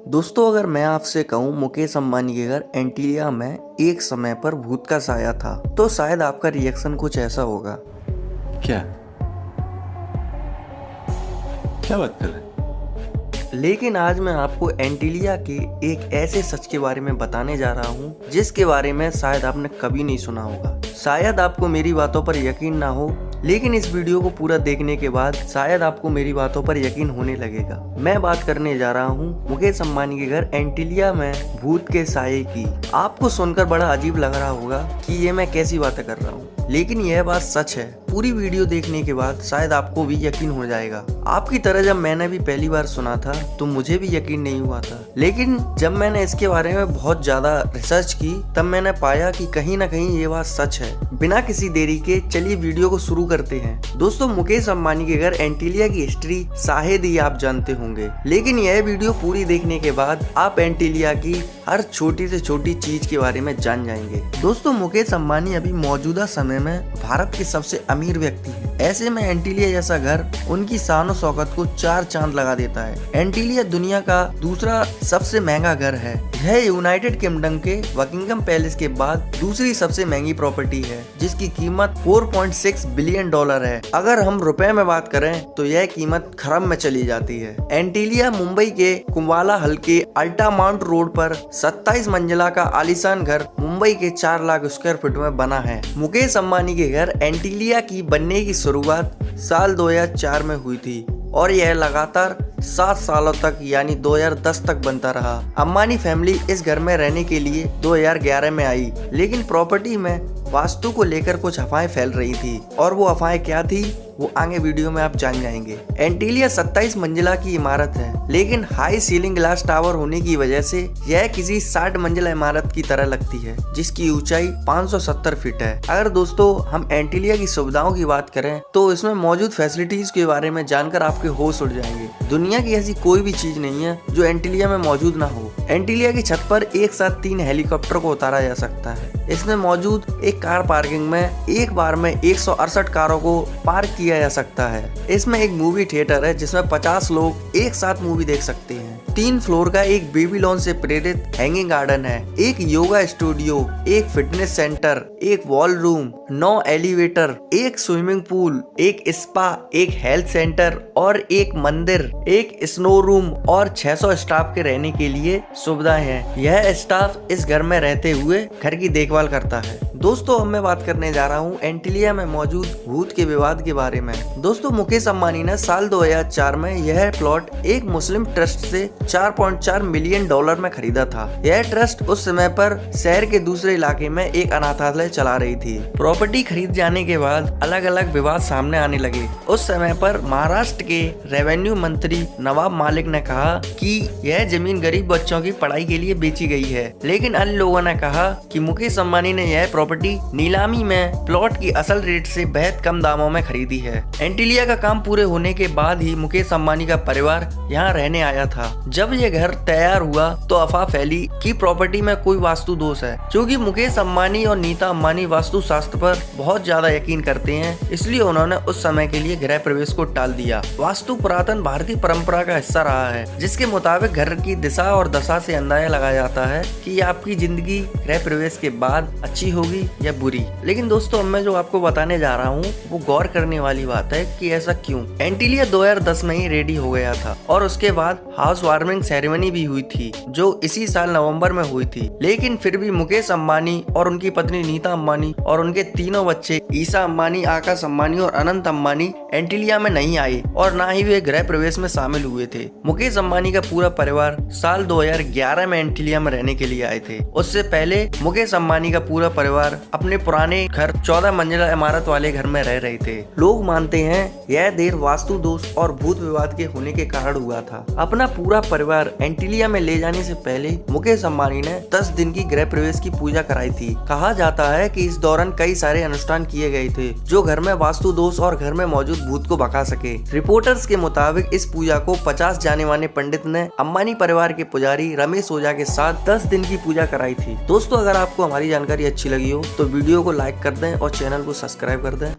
दोस्तों, अगर मैं आपसे कहूँ मुकेश अंबानी के घर एंटीलिया में एक समय पर भूत का साया था तो शायद आपका रिएक्शन कुछ ऐसा होगा। क्या क्या बात कर रहे हैं? लेकिन आज मैं आपको एंटीलिया के एक ऐसे सच के बारे में बताने जा रहा हूँ जिसके बारे में शायद आपने कभी नहीं सुना होगा। शायद आपको मेरी बातों पर यकीन ना हो, लेकिन इस वीडियो को पूरा देखने के बाद शायद आपको मेरी बातों पर यकीन होने लगेगा। मैं बात करने जा रहा हूँ मुकेश अंबानी के घर एंटीलिया में भूत के साये की। आपको सुनकर बड़ा अजीब लग रहा होगा कि ये मैं कैसी बातें कर रहा हूँ, लेकिन यह बात सच है। पूरी वीडियो देखने के बाद शायद आपको भी यकीन हो जाएगा। आपकी तरह जब मैंने भी पहली बार सुना था तो मुझे भी यकीन नहीं हुआ था, लेकिन जब मैंने इसके बारे में बहुत ज्यादा रिसर्च की तब मैंने पाया कि कहीं ना कहीं ये बात सच है। बिना किसी देरी के चलिए वीडियो को शुरू करते हैं। दोस्तों, मुकेश अंबानी के घर एंटीलिया की हिस्ट्री शायद ही आप जानते होंगे, लेकिन यह वीडियो पूरी देखने के बाद आप एंटीलिया की हर छोटी से छोटी चीज के बारे में जान जाएंगे। दोस्तों, मुकेश अंबानी अभी मौजूदा समय में भारत के सबसे अमीर व्यक्ति है। ऐसे में एंटीलिया जैसा घर उनकी शान शौकत को चार चांद लगा देता है। एंटीलिया दुनिया का दूसरा सबसे महंगा घर है। यह यूनाइटेड किंगडम के बकिंगम पैलेस के बाद दूसरी सबसे महंगी प्रॉपर्टी है, जिसकी कीमत 4.6 बिलियन डॉलर है। अगर हम रुपए में बात करें तो यह कीमत खरब में चली जाती है। एंटीलिया मुंबई के कुंवाला हल्के अल्टामाउंट रोड पर 27 मंजिला का आलीशान घर मुंबई के 4 लाख स्क्वायर फीट में बना है। मुकेश अंबानी के घर एंटीलिया की बनने की शुरुआत साल 2004 में हुई थी और यह लगातार 7 सालों तक यानी 2010 तक बनता रहा। अंबानी फैमिली इस घर में रहने के लिए 2011 में आई, लेकिन प्रॉपर्टी में वास्तु को लेकर कुछ अफवाहें फैल रही थी और वो अफवाहें क्या थी वो आगे वीडियो में आप जान जाएंगे। एंटीलिया 27 मंजिला की इमारत है, लेकिन हाई सीलिंग ग्लास टावर होने की वजह से यह किसी 60 मंजिला इमारत की तरह लगती है, जिसकी ऊंचाई 570 फीट है। अगर दोस्तों हम एंटीलिया की सुविधाओं की बात करें तो इसमें मौजूद फैसिलिटीज के बारे में जानकर आपके होश उड़ जाएंगे। दुनिया की ऐसी कोई भी चीज नहीं है जो एंटीलिया में मौजूद ना हो। एंटीलिया की छत पर एक साथ 3 हेलीकॉप्टर को उतारा जा सकता है। इसमें मौजूद एक कार पार्किंग में एक बार में 168 कारों को पार्क किया जा सकता है। इसमें एक मूवी थिएटर है जिसमें 50 लोग एक साथ मूवी देख सकते हैं। 3 फ्लोर का एक बेबी लॉन से प्रेरित हैंगिंग गार्डन है, एक योगा स्टूडियो, एक फिटनेस सेंटर, एक वॉल रूम, 9 एलिवेटर, एक स्विमिंग पूल, एक स्पा, एक हेल्थ सेंटर और एक मंदिर, एक स्नो रूम और 600 स्टाफ के रहने के लिए सुविधाएं हैं। यह स्टाफ इस घर में रहते हुए घर की देखभाल करता है। दोस्तों, अब मैं बात करने जा रहा हूँ एंटीलिया में मौजूद भूत के विवाद के बारे में। दोस्तों, मुकेश अंबानी ने साल 2004 में यह प्लॉट एक मुस्लिम ट्रस्ट से 4.4 मिलियन डॉलर में खरीदा था। यह ट्रस्ट उस समय पर शहर के दूसरे इलाके में एक अनाथालय चला रही थी। प्रॉपर्टी खरीद जाने के बाद अलग अलग विवाद सामने आने लगे। उस समय पर महाराष्ट्र के रेवेन्यू मंत्री नवाब मालिक ने कहा कि यह जमीन गरीब बच्चों की पढ़ाई के लिए बेची गई है, लेकिन अन्य लोगों ने कहा कि मुकेश अंबानी ने यह प्रॉपर्टी नीलामी में प्लॉट की असल रेट से बेहद कम दामों में खरीदी है। एंटीलिया का काम पूरे होने के बाद ही मुकेश अंबानी का परिवार यहाँ रहने आया था। जब ये घर तैयार हुआ तो अफवाह फैली कि प्रॉपर्टी में कोई वास्तु दोष है। क्योंकि मुकेश अंबानी और नीता अंबानी वास्तु शास्त्र पर बहुत ज्यादा यकीन करते हैं, इसलिए उन्होंने उस समय के लिए गृह प्रवेश को टाल दिया। वास्तु पुरातन भारतीय परंपरा का हिस्सा रहा है, जिसके मुताबिक घर की दिशा और दशा से अंदाजा लगाया जाता है कि आपकी जिंदगी गृह प्रवेश के बाद अच्छी होगी या बुरी। लेकिन दोस्तों, मैं जो आपको बताने जा रहा हूँ वो गौर करने वाली बात है कि ऐसा क्यों। एंटीलिया 2010 में ही रेडी हो गया था और उसके बाद हाउस वार्मिंग सेरेमनी भी हुई थी, जो इसी साल नवंबर में हुई थी। लेकिन फिर भी मुकेश अंबानी और उनकी पत्नी नीता अंबानी और उनके तीनों बच्चे ईशा अंबानी, आकाश अंबानी और अनंत अंबानी एंटीलिया में नहीं आए और ना ही वे गृह प्रवेश में शामिल हुए थे। मुकेश अंबानी का पूरा परिवार साल 2011 में एंटीलिया में रहने के लिए आए थे। उससे पहले मुकेश अंबानी का पूरा परिवार अपने पुराने घर 14 मंजिला इमारत वाले घर में रह रहे थे। लोग मानते हैं यह देर वास्तु दोष और भूत विवाद के होने के कारण हुआ था। अपना पूरा परिवार एंटीलिया में ले जाने से पहले मुकेश अंबानी ने 10 दिन की गृह प्रवेश की पूजा कराई थी। कहा जाता है कि इस दौरान कई सारे अनुष्ठान किए गए थे जो घर में वास्तु दोष और घर में मौजूद भूत को भगा सके। रिपोर्टर्स के मुताबिक इस पूजा को 50 जाने माने पंडित ने अंबानी परिवार के पुजारी रमेश ओझा के साथ 10 दिन की पूजा कराई थी। दोस्तों, अगर आपको हमारी जानकारी अच्छी लगी हो तो वीडियो को लाइक कर दें और चैनल को सब्सक्राइब कर दें।